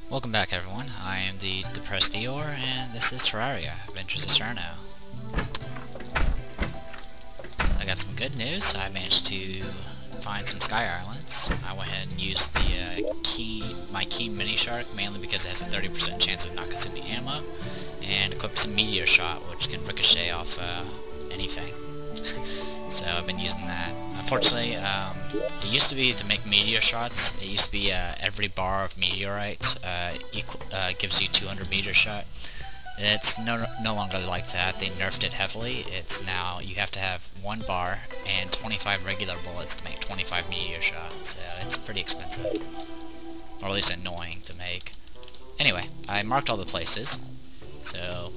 Welcome back, everyone. I am the Depressed Eeyore, and this is Terraria, Adventures of Cerno. I got some good news. I managed to find some Sky Islands. I went ahead and used the my Keen Mini Shark, mainly because it has a 30% chance of not consuming ammo, and equipped some Meteor Shot, which can ricochet off anything. So I've been using that. Unfortunately, it used to be to make meteor shots. It used to be every bar of meteorite gives you 200 meteor shot. It's no longer like that. They nerfed it heavily. It's now you have to have 1 bar and 25 regular bullets to make 25 meteor shots. So it's pretty expensive, or at least annoying to make. Anyway, I marked all the places. So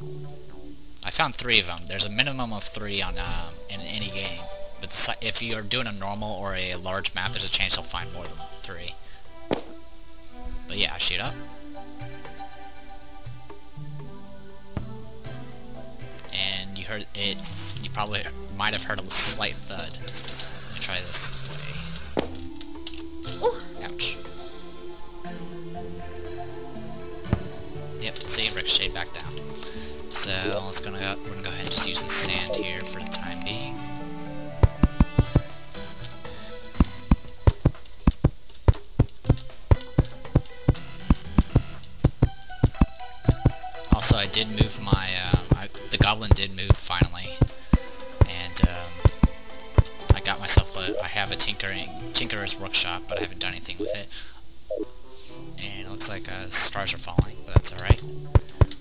I found 3 of them. There's a minimum of 3 on in any game. But if you're doing a normal or a large map, there's a chance you'll find more than 3. But yeah, shoot up. And you heard it. You probably might have heard a slight thud. Let me try this way. Oh. Ouch. Yep. See, it ricocheted back down. So we're gonna go ahead and just use the sand here for the time being. Also, I did move my, the goblin did move finally, and I got myself I have a tinkerer's workshop, but I haven't done anything with it. And it looks like stars are falling, but that's alright.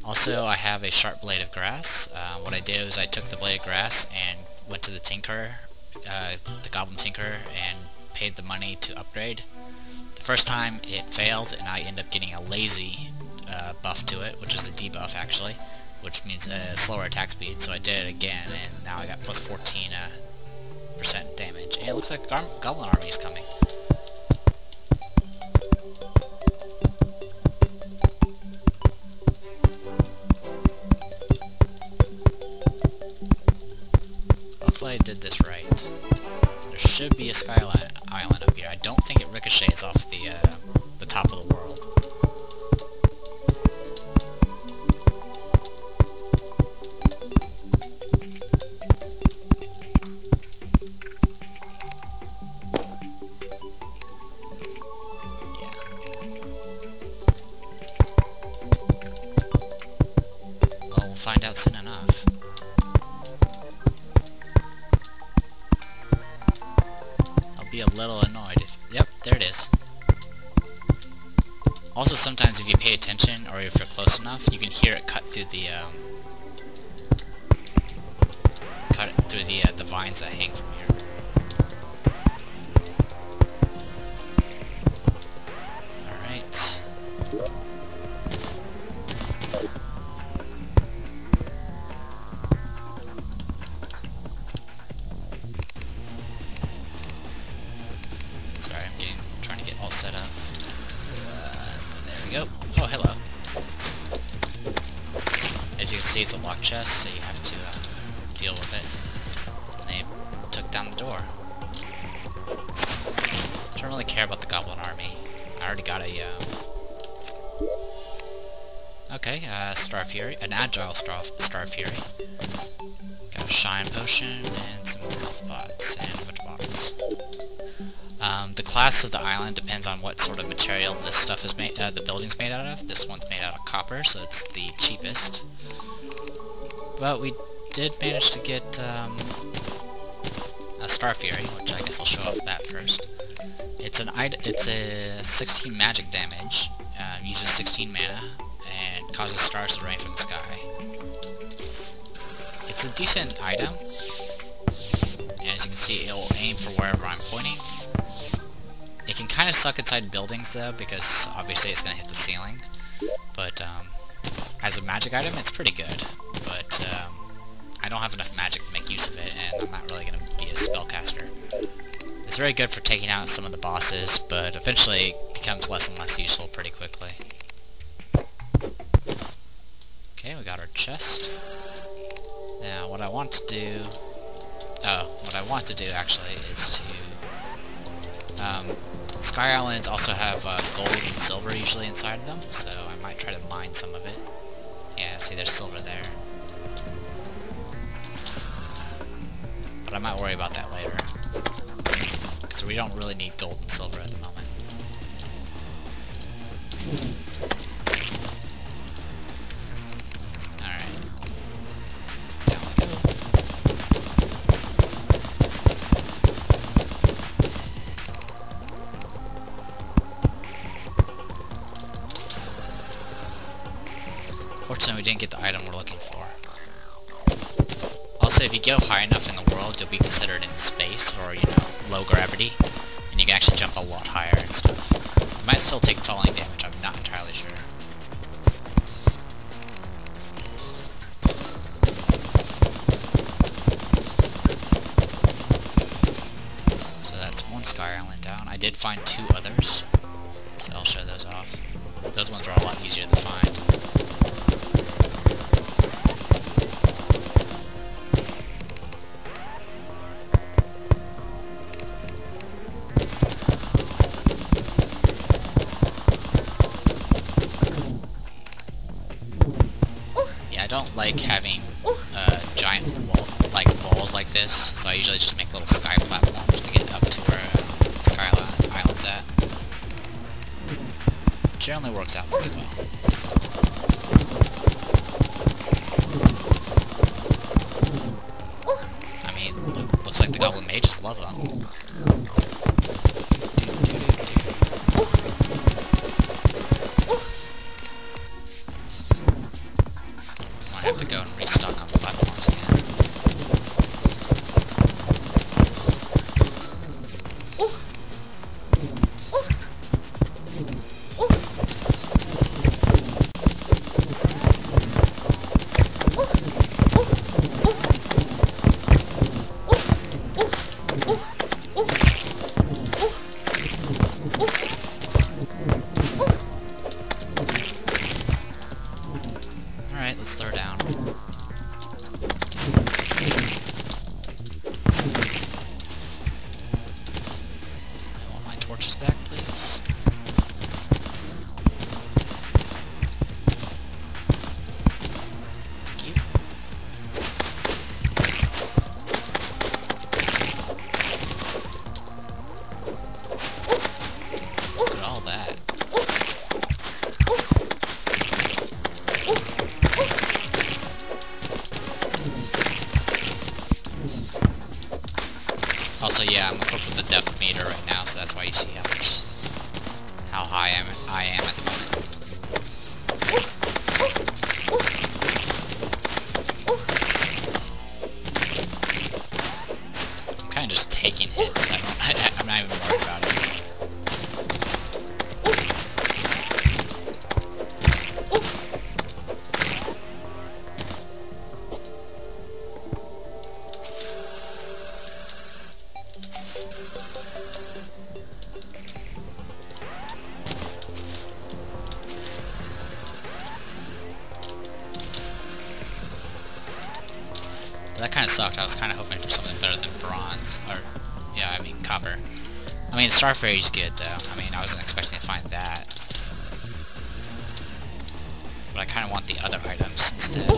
Also, I have a sharp blade of grass. What I did was I took the blade of grass and went to the tinkerer, the goblin tinkerer, and paid the money to upgrade. The first time it failed, and I ended up getting a lazy buff to it, which is the debuff actually, which means a slower attack speed. So I did it again, and now I got plus 14% damage. And it looks like a goblin army is coming. Hopefully I did this right. There should be a Sky Island up here. I don't think it ricochets off the top of the world. Find out soon enough. I'll be a little annoyed if... Yep, there it is. Also, sometimes if you pay attention, or if you're close enough, you can hear it cut through the the vines that hang from here. Alright. Sorry, I'm trying to get all set up. There we go. Oh, hello. As you can see, it's a locked chest, so you have to deal with it. And they took down the door. I don't really care about the goblin army. I already got a, okay, Star Fury, an agile Star Fury. Got a Shine Potion and some health pots and a bunch of bottles. The class of the island depends on what sort of material this stuff is made, the building's made out of. This one's made out of copper, so it's the cheapest. But we did manage to get a Star Fury, which I guess I'll show off that first. It's a 16 magic damage, uses 16 mana, and causes stars to rain from the sky. It's a decent item, and as you can see, it will aim for wherever I'm pointing. It can kind of suck inside buildings though, because obviously it's going to hit the ceiling. But as a magic item, it's pretty good. But I don't have enough magic to make use of it, and I'm not really going to be a spellcaster. It's very good for taking out some of the bosses, but eventually it becomes less and less useful pretty quickly. Okay, we got our chest. Now, what I want to do actually is to Sky Islands also have gold and silver usually inside of them, so I might try to mine some of it. Yeah, see, there's silver there. But I might worry about that later. Because we don't really need gold and silver at the moment. Alright. Down we go. Fortunately, we didn't get the item we're looking for. Also, if you go high enough in the world, you'll be considered in space, or, you know, low gravity, and you can actually jump a lot higher and stuff. You might still take falling damage, I'm not entirely sure. So that's one Sky Island down. I did find 2 others, so I'll show those off. Those ones are a lot easier to find. I don't like having giant walls like this, so I usually just make little sky platforms to get up to where the Sky Island's at. Generally works out pretty well. I mean, looks like the Goblin Mages love them. I have to go and restock on the platforms again. Alright, let's throw down. I want my torches back, please. Thank you. Look at all that. Also, yeah, I'm equipped with the depth meter right now, so that's why you see how high I am at the moment. I'm kind of just taking hits. I'm not even worried about it. That kind of sucked. I was kind of hoping for something better than bronze. Or, yeah, I mean copper. I mean, Star Fairy's good, though. I mean, I wasn't expecting to find that. But I kind of want the other items instead.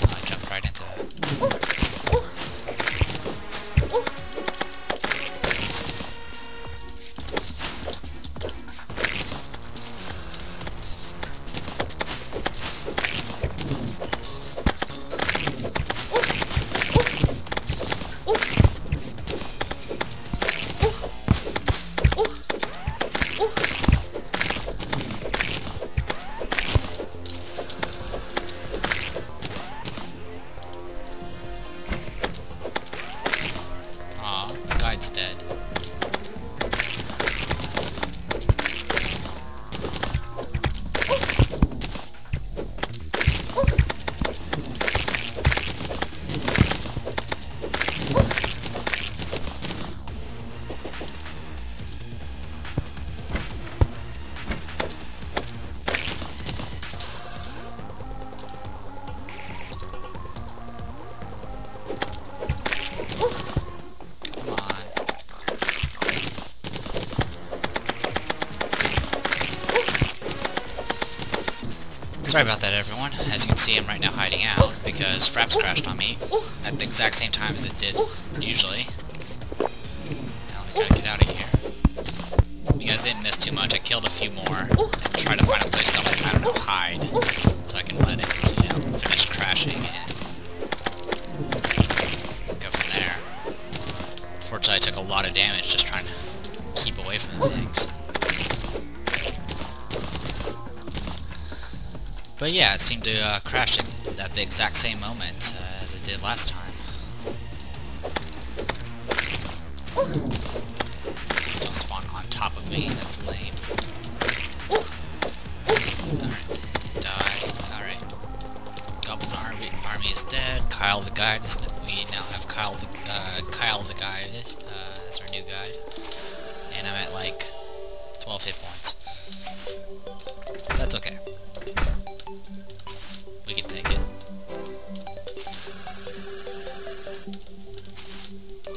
I jumped right into that. Sorry about that, everyone. As you can see, I'm right now hiding out because Fraps crashed on me at the exact same time as it did usually. Now I gotta get out of here. You guys didn't miss too much. I killed a few more and tried to find a place to, like, I don't know, hide so I can let it, you know, finish crashing and go from there. Fortunately, I took a lot of damage just trying to keep away from the things. But yeah, it seemed to crash at the exact same moment as it did last time. Please don't spawn on top of me, that's lame. Alright, die. Alright. Goblin army is dead. Kyle the guide is... We now have Kyle the guide as our new guide. And I'm at like 12 hit points. That's okay. We can take it.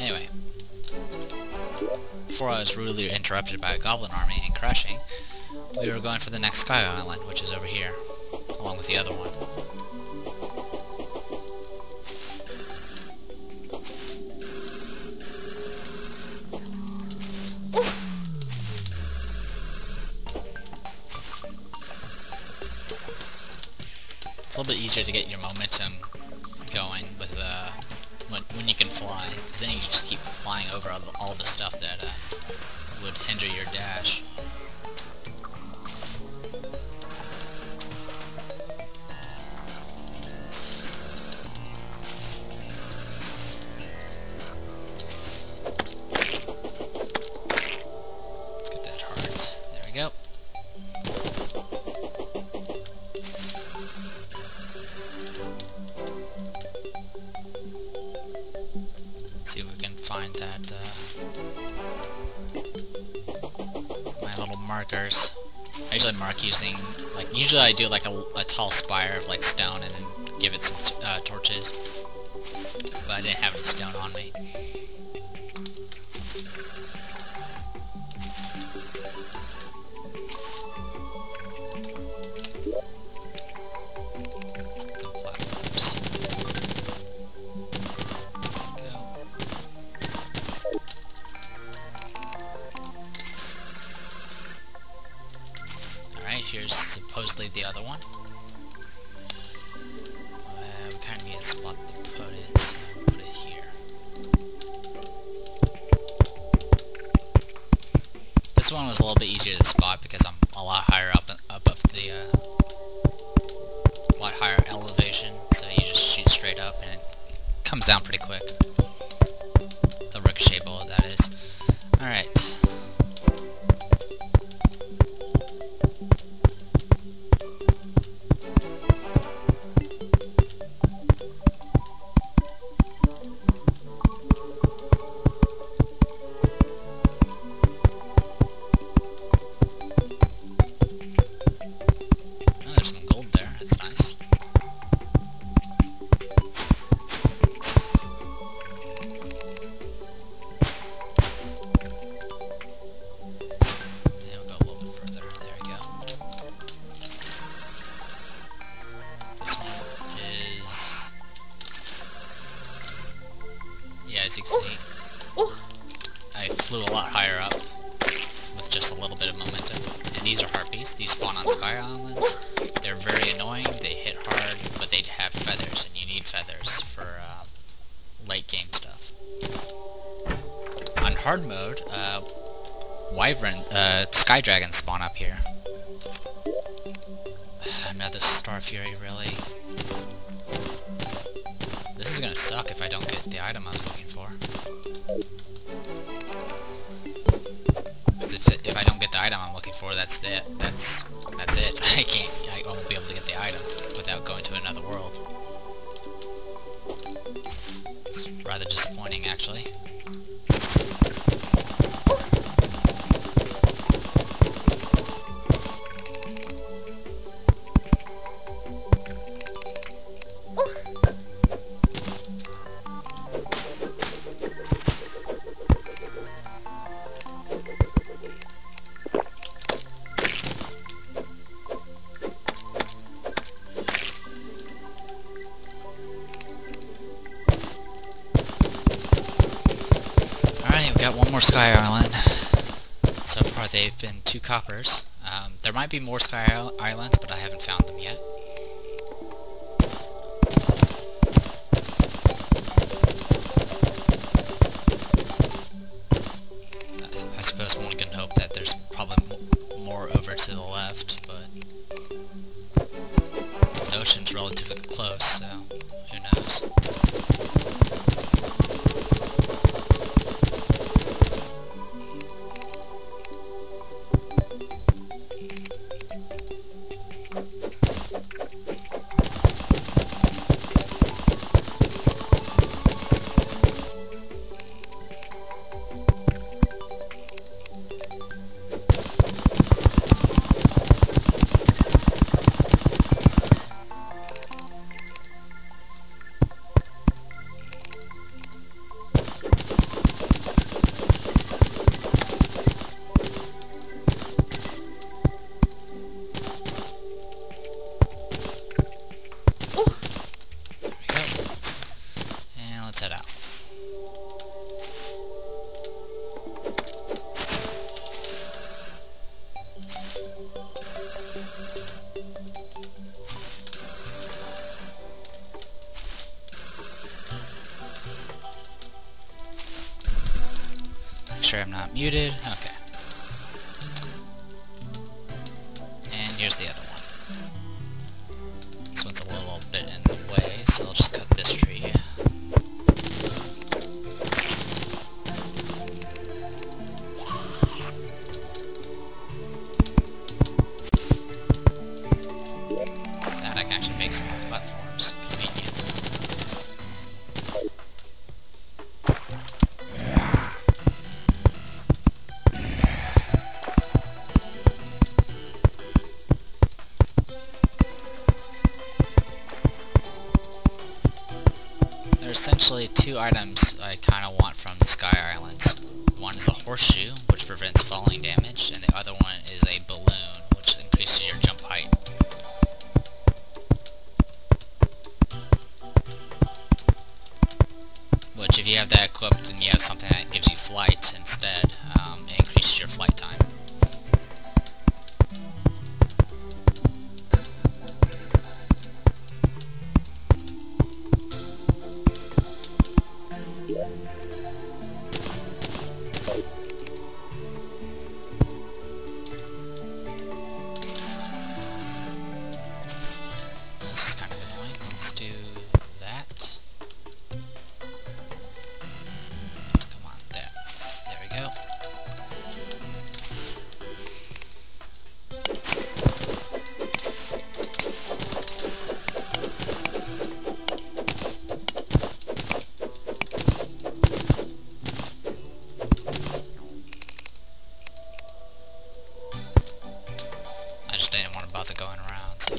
Anyway. Before I was rudely interrupted by a goblin army and crashing, we were going for the next Sky Island, which is over here, along with the other one. It's a little bit easier to get your momentum going with when you can fly, because then you just keep flying over all the stuff that would hinder your dash. Let's get that heart. There we go. See if we can find that, my little markers. I usually mark using, like, usually I do like a tall spire of like stone and then give it some torches, but I didn't have any stone on me. Let's get some platforms. Here's supposedly the other one. We kind of need a spot to put it, so we'll put it here. This one was a little bit easier to spot because I'm a lot higher up above the lot higher elevation, so you just shoot straight up and it comes down pretty quick. The ricochet bullet, that is. Alright. As you can see, I flew a lot higher up with just a little bit of momentum. And these are harpies. These spawn on Sky Islands. They're very annoying. They hit hard, but they have feathers, and you need feathers for late game stuff. On hard mode, Sky Dragons spawn up here. Another Star Fury, really. This is gonna suck if I don't get the item I was looking for. If I don't get the item I'm looking for, that's it. That's it. I won't be able to get the item without going to another world. It's rather disappointing, actually. more Sky Island. So far they've been 2 coppers. There might be more Sky Islands, but I haven't found them yet. I suppose one can hope that there's probably more over to the left, but the ocean's relatively close, so who knows. Head out. Make sure I'm not muted. Okay. And here's the other one. This one's a little bit in the way, so I'll just cut this tree. Make some more platforms. Convenient. There are essentially 2 items I kind of want from the Sky Islands. One is a horseshoe, which prevents falling damage, and the other one is a balloon, which increases your jump height. Which, if you have that equipped and you have something that gives you flight instead, it increases your flight time. This is kind of annoying. Let's do that. I just didn't want to bother going around, so...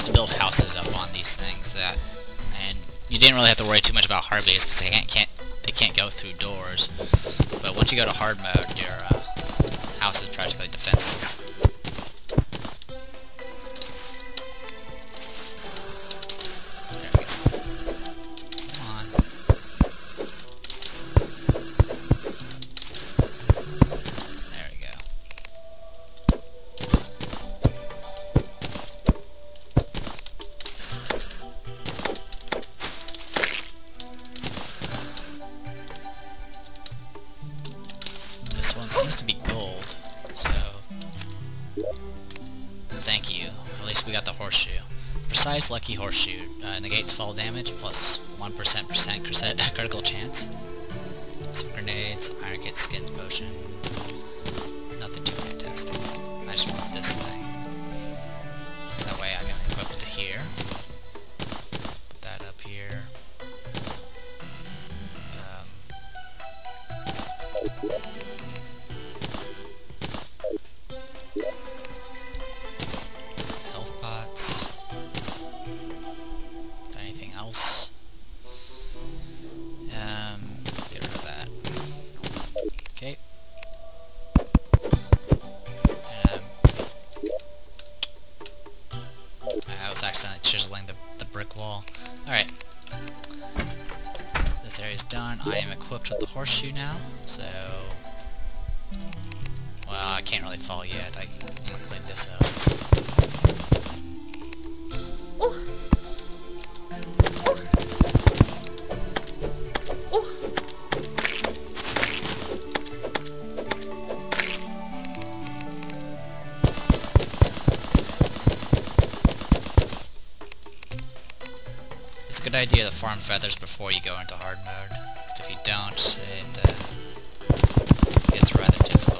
to build houses up on these things and you didn't really have to worry too much about hard base because they can't go through doors. But once you go to hard mode, your house is practically defenseless. There we go. Come on. There we go. This one seems to be gold, so thank you. At least we got the horseshoe. Precise Lucky Horseshoe. Negates fall damage plus 1% critical chance. Some grenades, iron kit, skins potion. Nothing too fantastic. I just want this thing. That way I can equip it to here. Put that up here. I was accidentally chiseling the brick wall. Alright. This area's done. I am equipped with the horseshoe now, so... Well, I can't really fall yet. I'm gonna clean this up. It's a good idea to farm feathers before you go into hard mode, because if you don't, it gets rather difficult.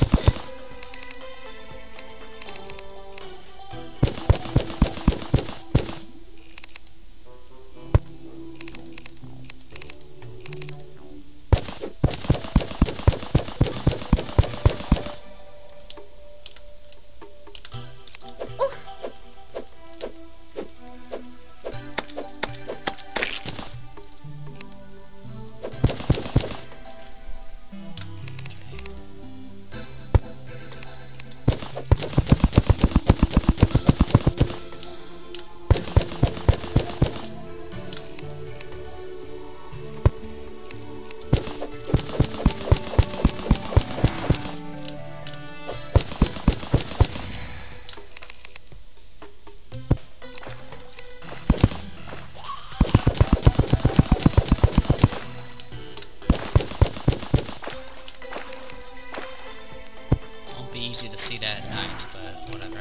Easy to see that at night, but whatever.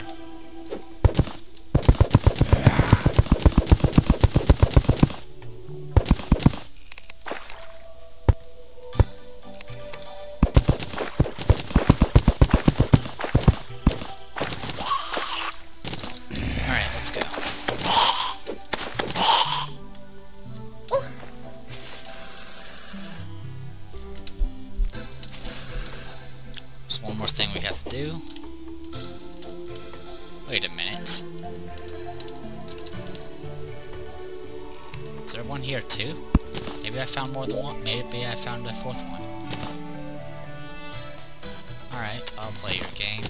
Alright, let's go. There's one more thing we have to do. Wait a minute. Is there one here too? Maybe I found more than one. Maybe I found a fourth one. Alright, I'll play your game.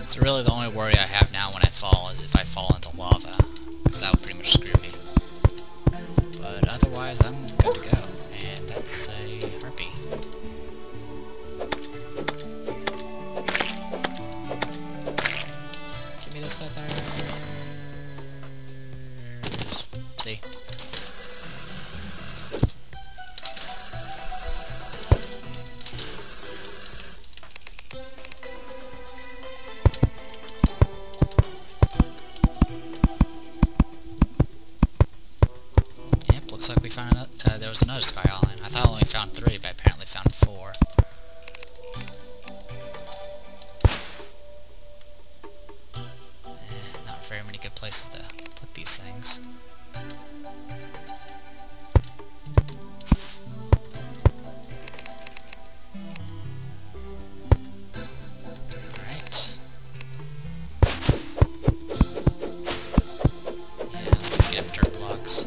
So really the only worry I have now when I fall is if I fall into lava, because that would pretty much screw me. But otherwise I'm good to go, and that's a harpy. Give me those feathers. See? Looks like we found there was another sky island. I thought I only found 3, but I apparently found 4. Not very many good places to put these things. Alright. Yeah, let me get up dirt blocks.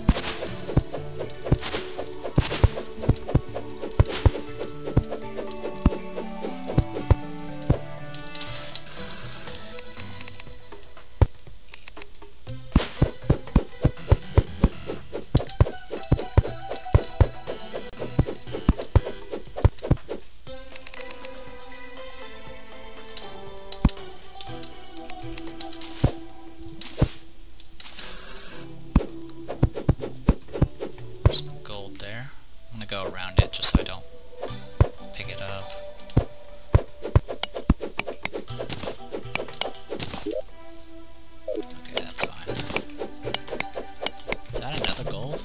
Go around it just so I don't pick it up. Okay, that's fine. Is that another gold?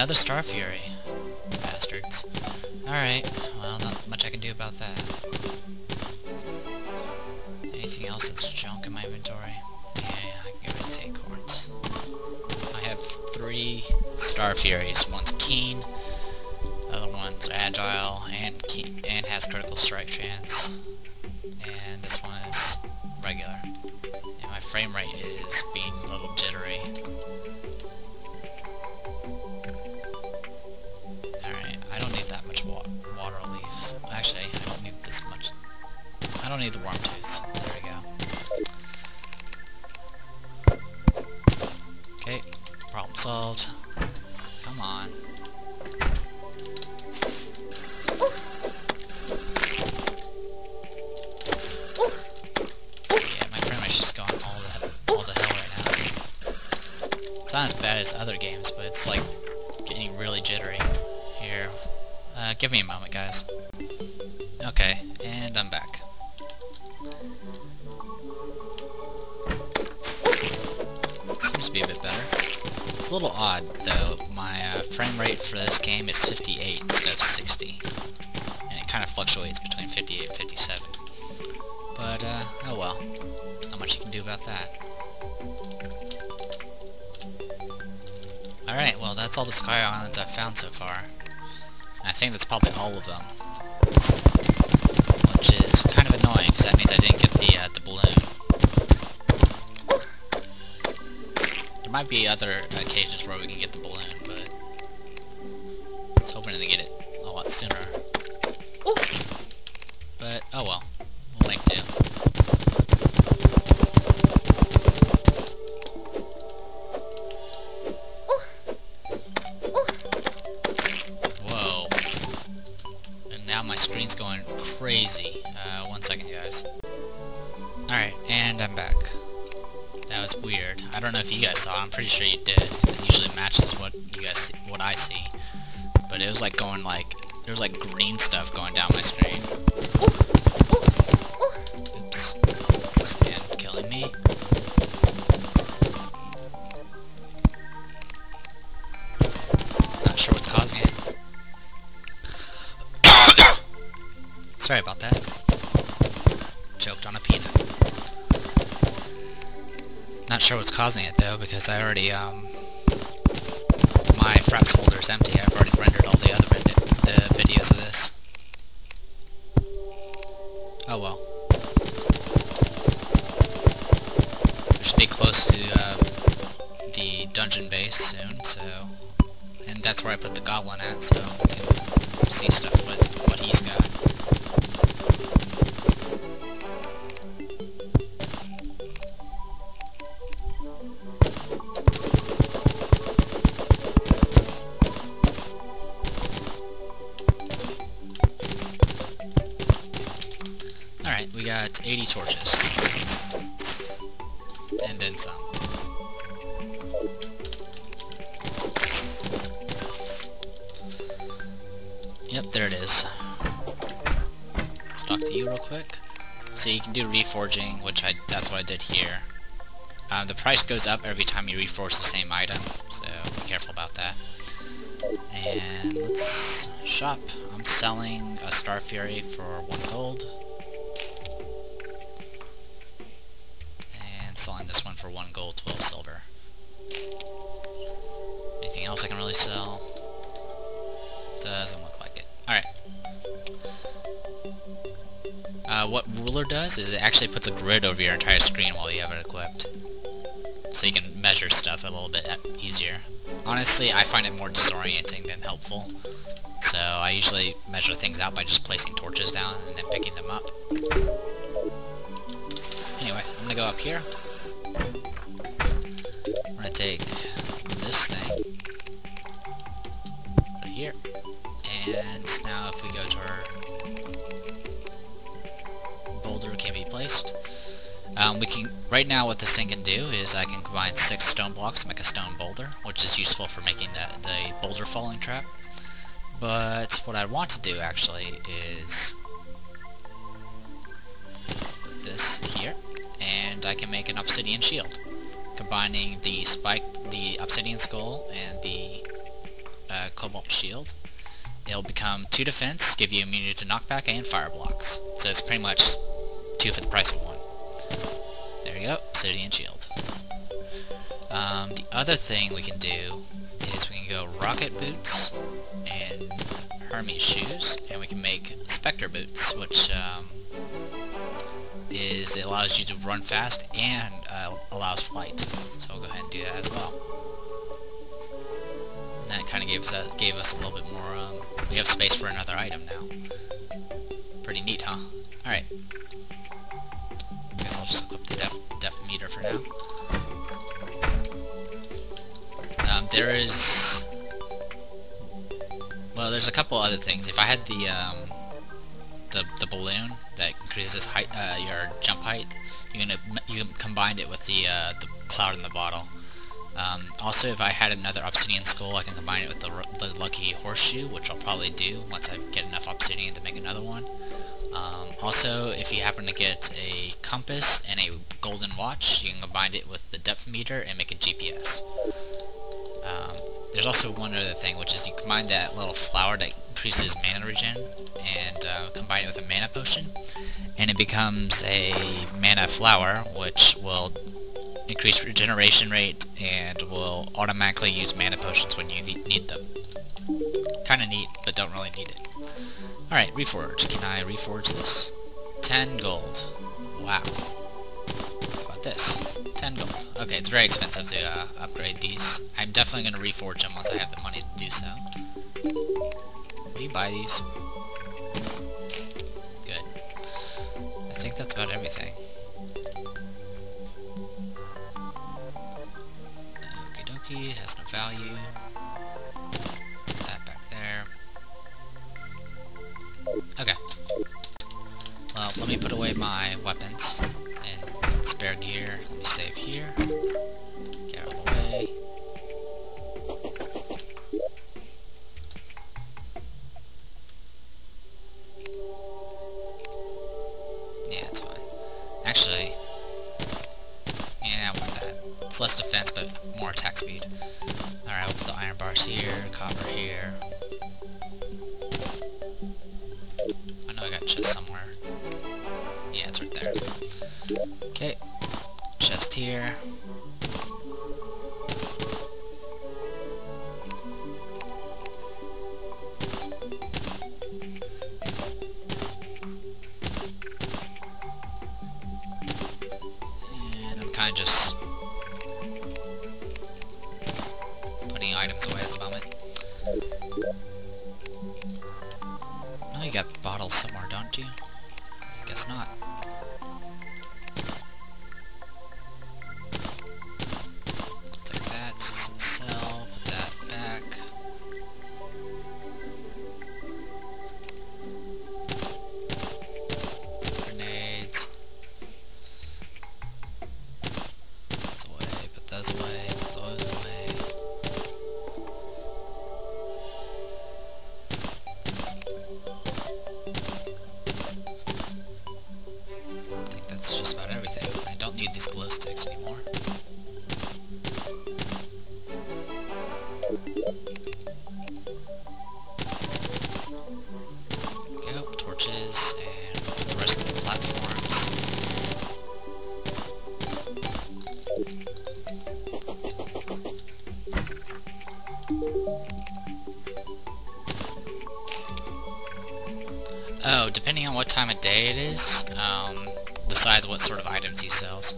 another Star Fury. Bastards. Alright, well, not much I can do about that. Anything else that's junk in my inventory? Yeah, I can go take acorns. I have 3 Star Furies. One's keen, the other one's agile, and keen, and has critical strike chance. And this one is regular. And my frame rate is being a little jittery. Alright, I don't need that much water leaves. Actually, I don't need this much. I don't need the worm tooths. There we go. Okay, problem solved. Come on. Yeah, my frame rate's just going all the hell right now. It's not as bad as other games, but it's like getting really jittery. Here, give me a moment, guys. Okay, and I'm back. Seems to be a bit better. It's a little odd, though. My frame rate for this game is 58 instead of 60. And it kind of fluctuates between 58 and 57. But, oh well. Not much you can do about that. Alright, well, that's all the Sky Islands I've found so far. And I think that's probably all of them. Which is kind of annoying, because that means I didn't get the balloon. There might be other occasions where we can get the balloon, but I was hoping to get it a lot sooner. But, oh well. We'll make do. Whoa. And now my screen's going crazy. 1 second, guys. Alright, and I'm back. That was weird. I don't know if you guys saw. I'm pretty sure you did, because it usually matches what you guys see, what I see. But it was like going like there was like green stuff going down my screen. Oops. Stand killing me. Not sure what's causing it. Sorry about that. Choked on a peanut. Not sure what's causing it though, because I already, my fraps folder is empty. I've already rendered all the other videos of this. Oh well. We should be close to the dungeon base soon, so, and that's where I put the goblin at, so we can see stuff with what he's got. Alright, we got 80 torches. And then some. Yep, there it is. Let's talk to you real quick. So you can do reforging, which that's what I did here. The price goes up every time you reforge the same item, so be careful about that. And let's shop. I'm selling a Star Fury for 1 gold. And selling this one for 1 gold, 12 silver. Anything else I can really sell? Doesn't look like it. Alright. What Ruler does is it actually puts a grid over your entire screen while you have it equipped. So you can measure stuff a little bit easier. Honestly, I find it more disorienting than helpful. So I usually measure things out by just placing torches down and then picking them up. Anyway, I'm gonna go up here. I'm gonna take this thing. Put it here. And now if we go to our boulder can be placed. We can, right now what this thing can do is I can combine 6 stone blocks to make a stone boulder, which is useful for making the boulder falling trap. But what I want to do actually is put this here, and I can make an obsidian shield, combining the obsidian skull and the Cobalt Shield. It'll become 2 defense, give you immunity to knockback and fire blocks. So it's pretty much 2 for the price of 1. There you go, Obsidian Shield. The other thing we can do is we can go Rocket Boots and Hermes Shoes, and we can make Spectre Boots, which it allows you to run fast and allows flight. So we'll go ahead and do that as well. And that kind of gave us a little bit more, we have space for another item now. Pretty neat, huh? Alright. Guess I'll just equip the depth meter for now. There's a couple other things. If I had the balloon that increases height, your jump height, you can combine it with the cloud in the bottle. Also, if I had another obsidian skull, I can combine it with the lucky horseshoe, which I'll probably do once I get enough obsidian to make another one. Also, if you happen to get a compass and a golden watch, you can combine it with the depth meter and make a GPS. There's also one other thing, which is you combine that little flower that increases mana regen and combine it with a mana potion, and it becomes a mana flower, which will increase regeneration rate and will automatically use mana potions when you need them. Kinda neat, but don't really need it. Alright, reforge. Can I reforge this? 10 gold. Wow. How about this? 10 gold. Okay, it's very expensive to upgrade these. I'm definitely going to reforge them once I have the money to do so. Will you buy these? Good. I think that's about everything. Okie dokie, has no value. Put that back there. Okay. Well, let me put away my weapons and spare gear. Let me save here. Get out of the way. Yeah, it's fine. Actually, yeah, I want that. It's less defense, but more attack speed. Alright, we'll put the iron bars here, copper here. I know I got a chest somewhere. Yeah, it's right there. Okay, chest here. And I'm kind of just putting items away at the moment. No, you got bottles somewhere, don't you? I guess not. Take that, sell, put that back. Some grenades. Those away, put those away, put those away. I think that's just about everything. I don't need these glow sticks anymore. There we go, torches, and the rest of the platforms. Oh, depending on what time of day it is, decides what sort of items he sells.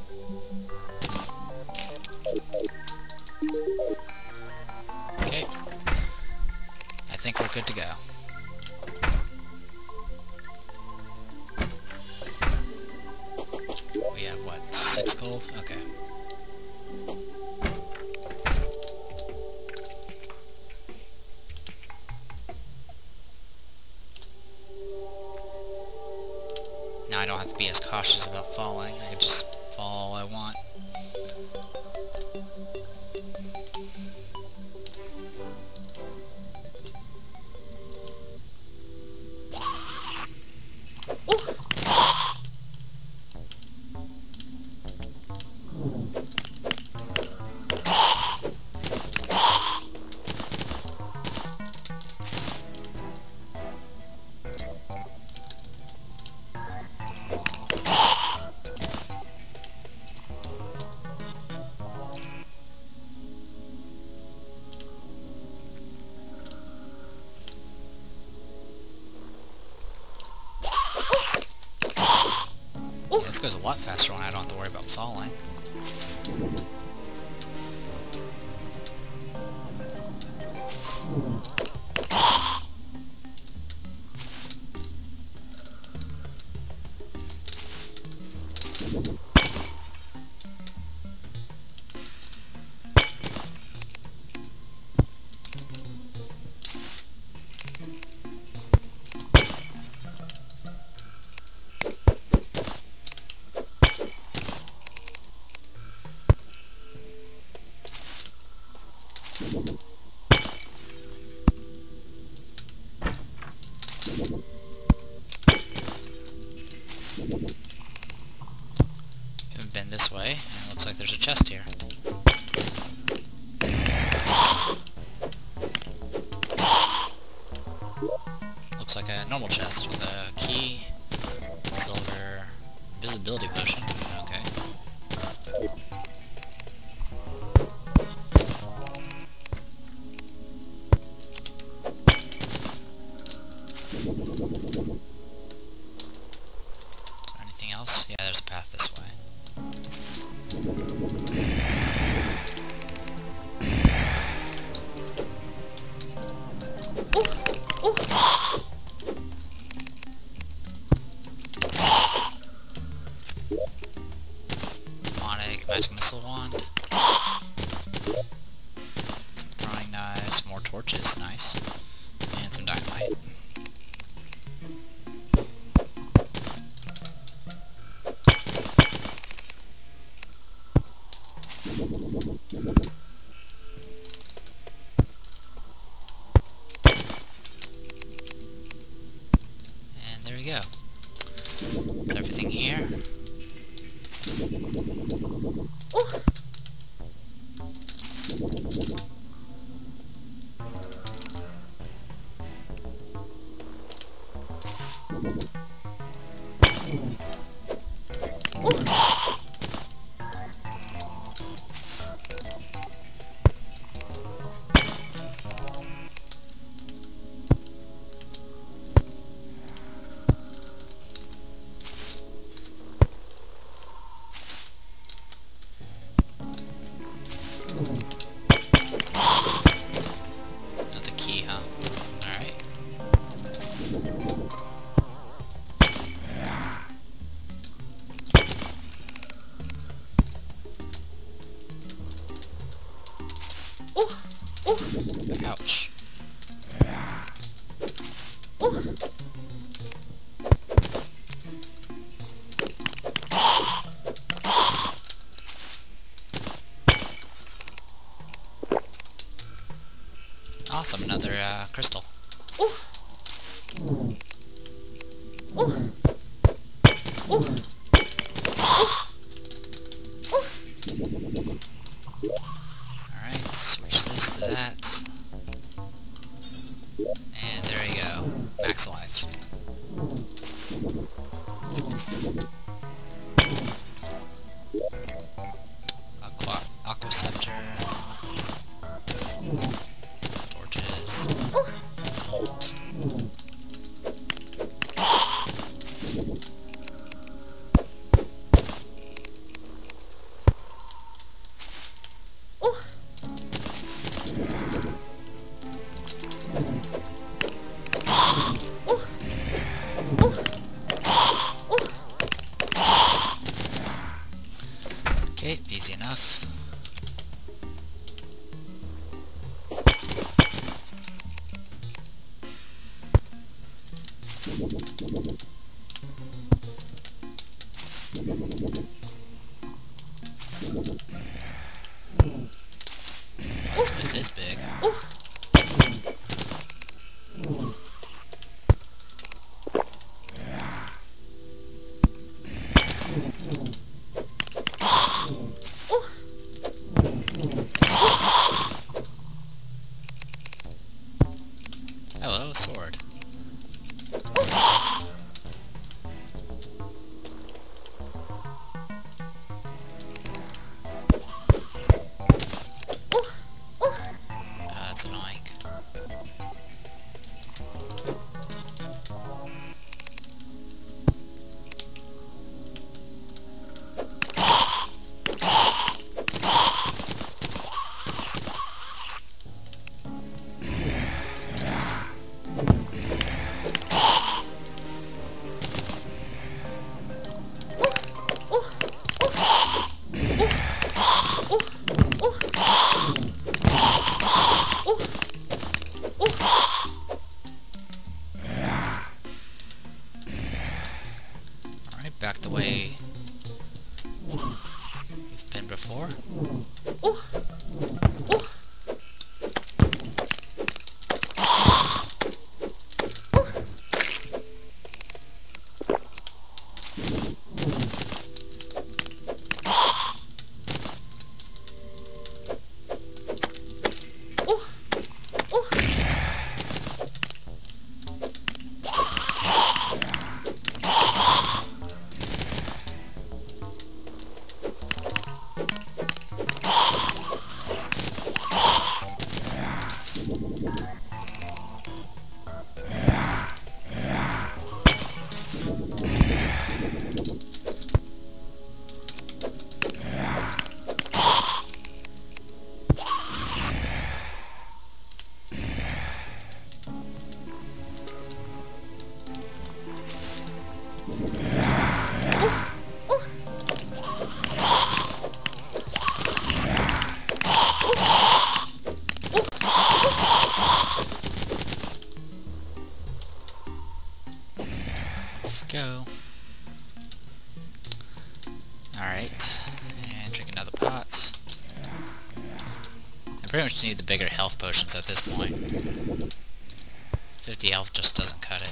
Okay. I think we're good to go. We have, what, 6 gold? Okay. Now I don't have to be as cautious about falling. I can just fall all I want. this goes a lot faster when I don't have to worry about falling. Haven't been this way, and it looks like there's a chest here. Looks like a normal chest with a key, silver, invisibility potion. Okay. Anything else? Yeah, there's a path this way. Demonic magic missile wand. Some throwing knives, more torches, nice. And some dynamite. And there we go. That's everything here. Another key, huh? Alright. Ouch. Awesome, another crystal. Alright, switch this to that. And there you go. Max life. Aqua scepter. Torches. Gold. Okay, easy enough. This place is big. Alright, and drink another pot. I pretty much need the bigger health potions at this point. 50 health just doesn't cut it.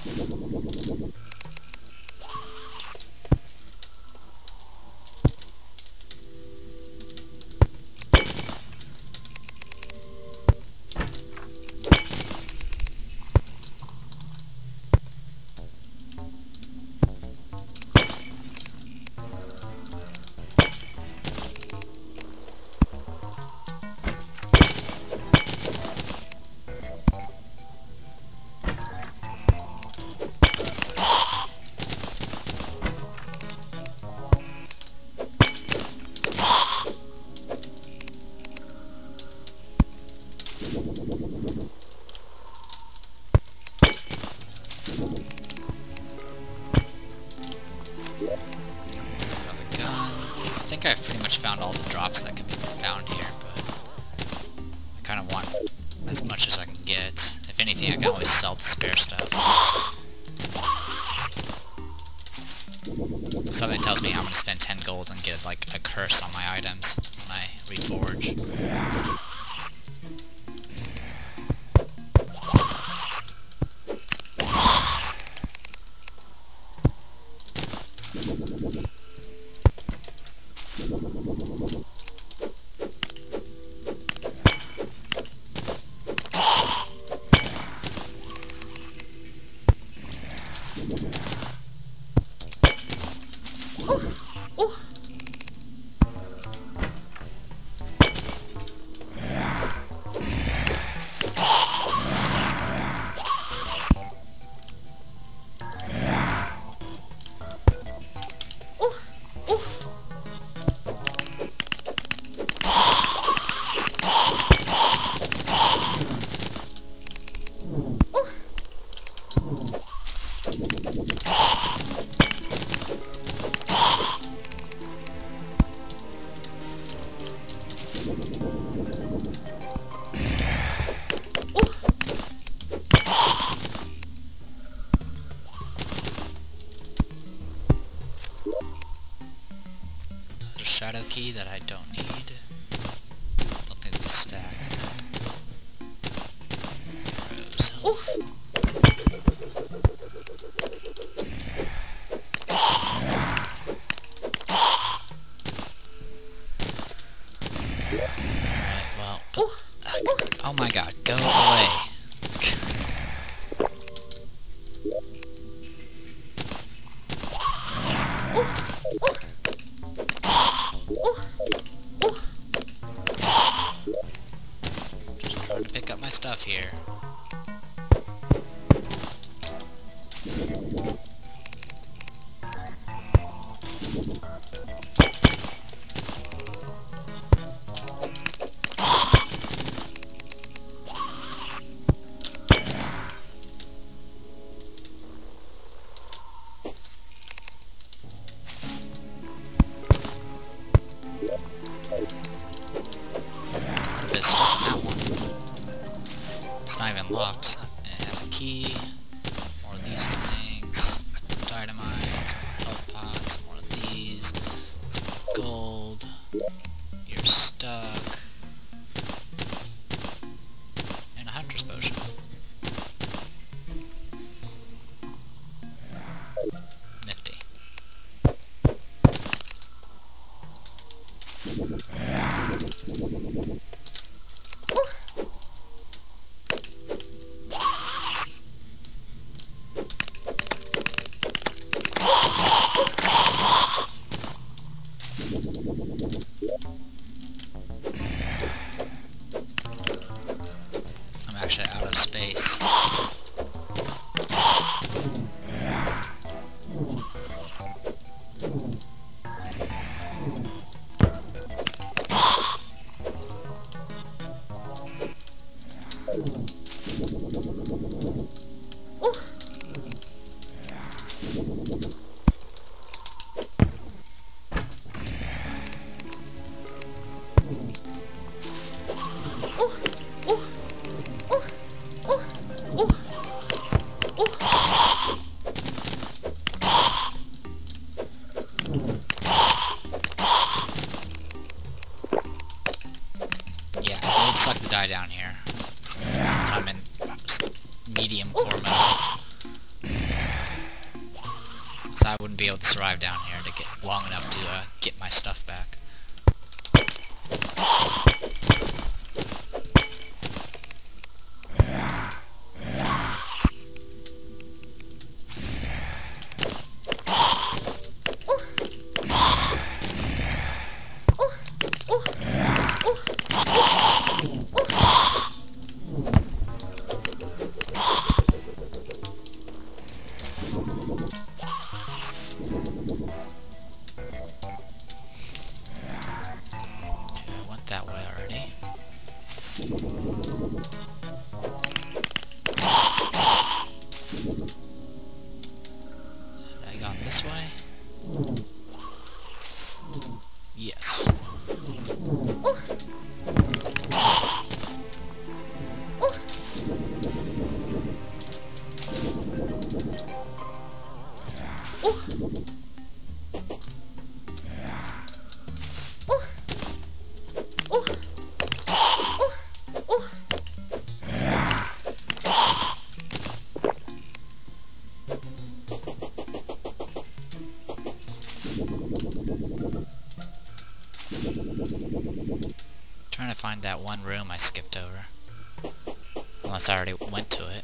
I think I've pretty much found all the drops that can be found here, but I kind of want as much as I can get. If anything, I can always sell the spare stuff. Something tells me I'm going to spend 10 gold and get like a curse on my items when I reforge. Shadow key that I don't need. Don't think they stack. Arrows, health. Alright, well. Oh my god, go away. Just trying to pick up my stuff here. There's stuff in that one. It's not even locked. It has a key. More of these things. Some more dynamite. Some more health pots. More of these. Some more gold. You're stuck. And a hunter's potion. Nifty. I'm actually out of space. suck to die down here, since I'm in medium core mode. So I wouldn't be able to survive down here to get long enough to get my stuff back. That way already. Have I gone this way? Yes. Trying to find that one room I skipped over. Unless I already went to it.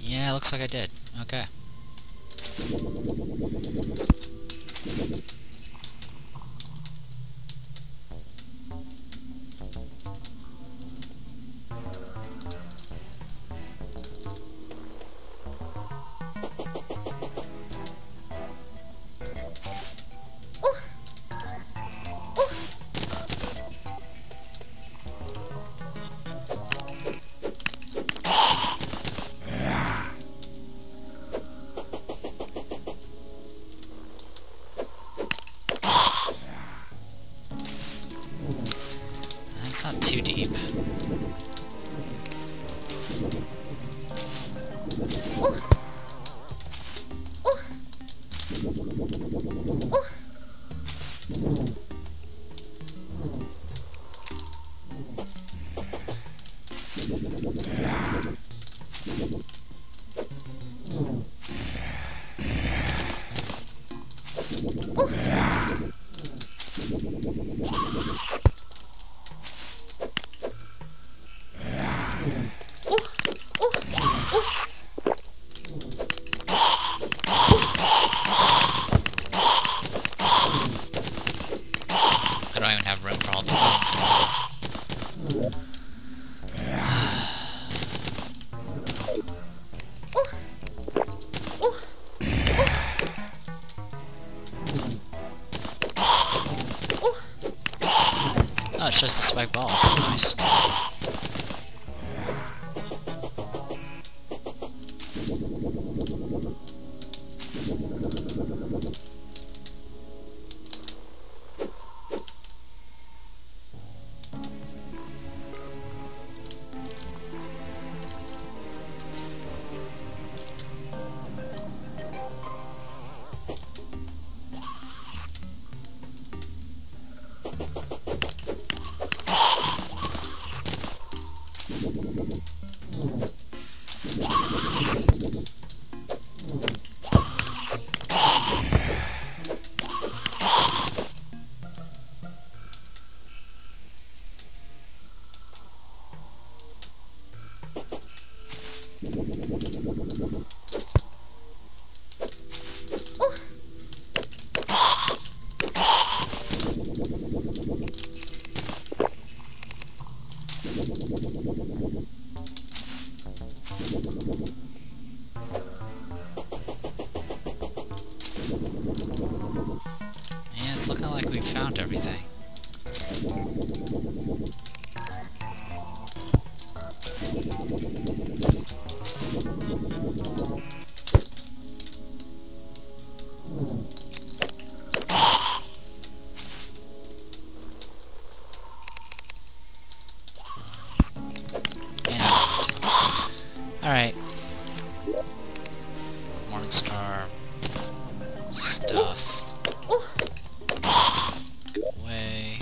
Yeah, looks like I did. Okay. It's not too deep. I don't even have room for all the buttons anymore. Oh, it's just the spike balls. Nice. Yeah, it's looking like we've found everything. Alright. Morningstar stuff. Away.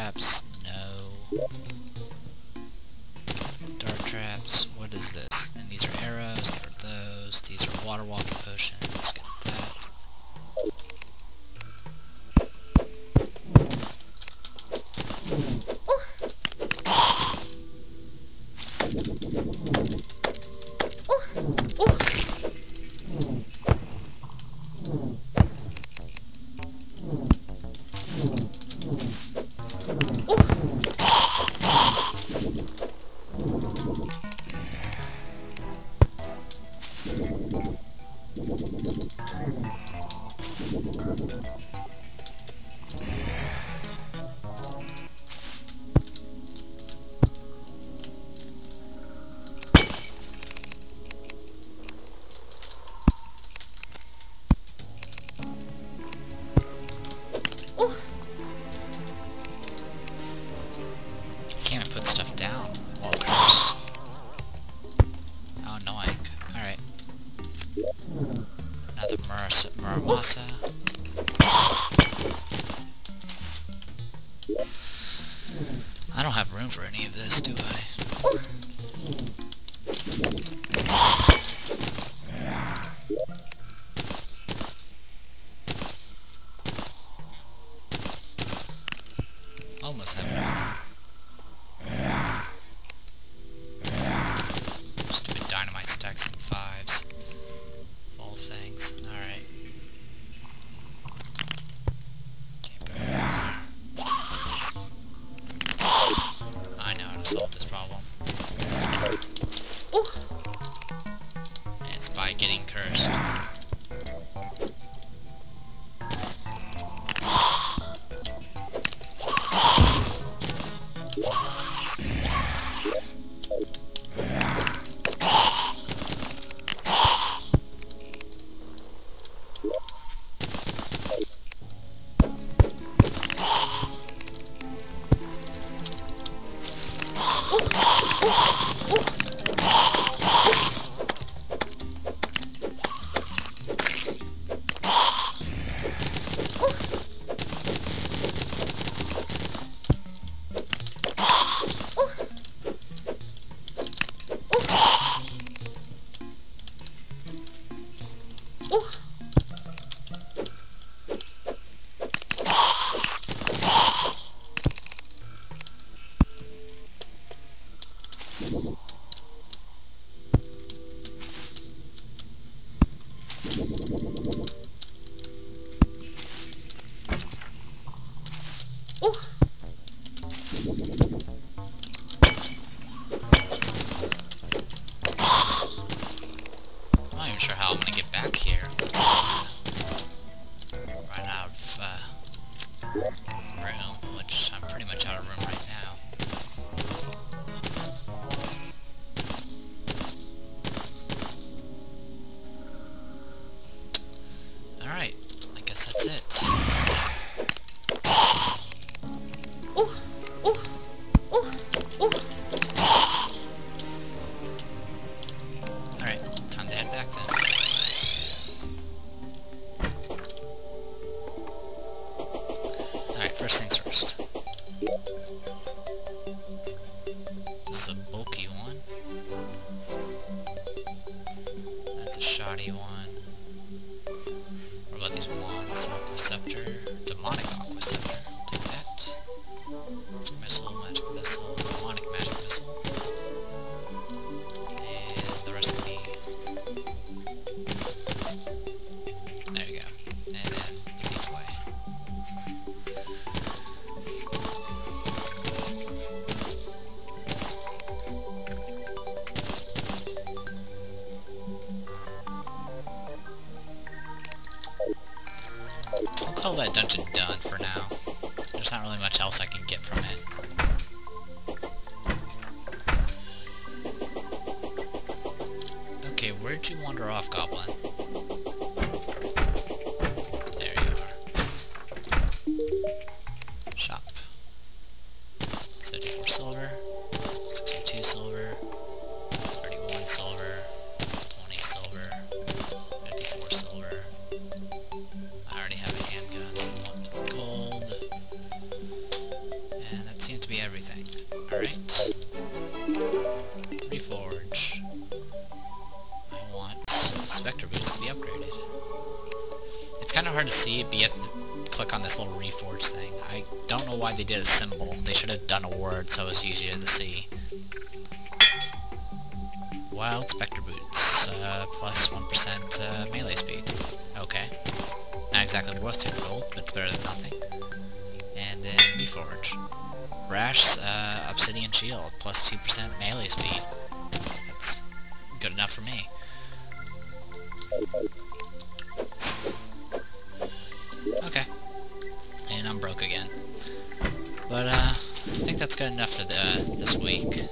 traps? No. Dart traps. What is this? And these are arrows. Get rid of those. These are water walking potions. Get that. Can't even put stuff down while cursed. How annoying. Alright. Another Muramasa. I don't have room for any of this, do I? Almost have enough. Stupid dynamite stacks and fives. Of all things. Alright. Can't put it there. I know how to solve this problem. And it's by getting cursed. I'm not even sure how I'm gonna get back here. Run out of room, which I'm pretty much out of room right now. Alright, I guess that's it. Alright, time to head back then. Alright, first things first. This is a bulky one. That's a shoddy one. What about these wands? Aqua Scepter. Demonic Aqua Scepter. Take that. Missile, magic missile, demonic magic missile. And the rest can be... There you go. And then put these away. I'll call that dungeon done for now. There's not really much else I can get from it. Okay, where'd you wander off, Goblin? There you are. Shop. 34 silver, 62 silver, 31 silver, 20 silver, 54 silver. I already have a handgun, so I want gold. And everything. Alright. Reforge. I want Spectre Boots to be upgraded. It's kind of hard to see, but you have to click on this little Reforge thing. I don't know why they did a symbol. They should have done a word so it was easier to see. Wild Spectre Boots, plus 1% melee speed. Okay. Not exactly worth 2 gold, but it's better than nothing. And then Reforge. Rash, Obsidian Shield, plus 2% melee speed. That's good enough for me. Okay. And I'm broke again. But, I think that's good enough for this week.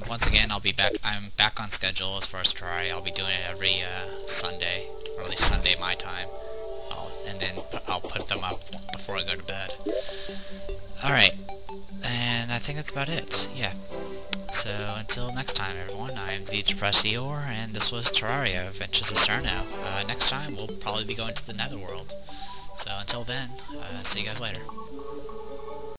Once again, I'm back on schedule as far as Terraria. I'll be doing it every, Sunday, or at least Sunday my time. And then I'll put them up before I go to bed. Alright. And I think that's about it. Yeah. So, until next time, everyone, I am the Depressed Eeyore, and this was Terraria, Adventures of Cerno. Next time, we'll probably be going to the Netherworld. So, until then, see you guys later.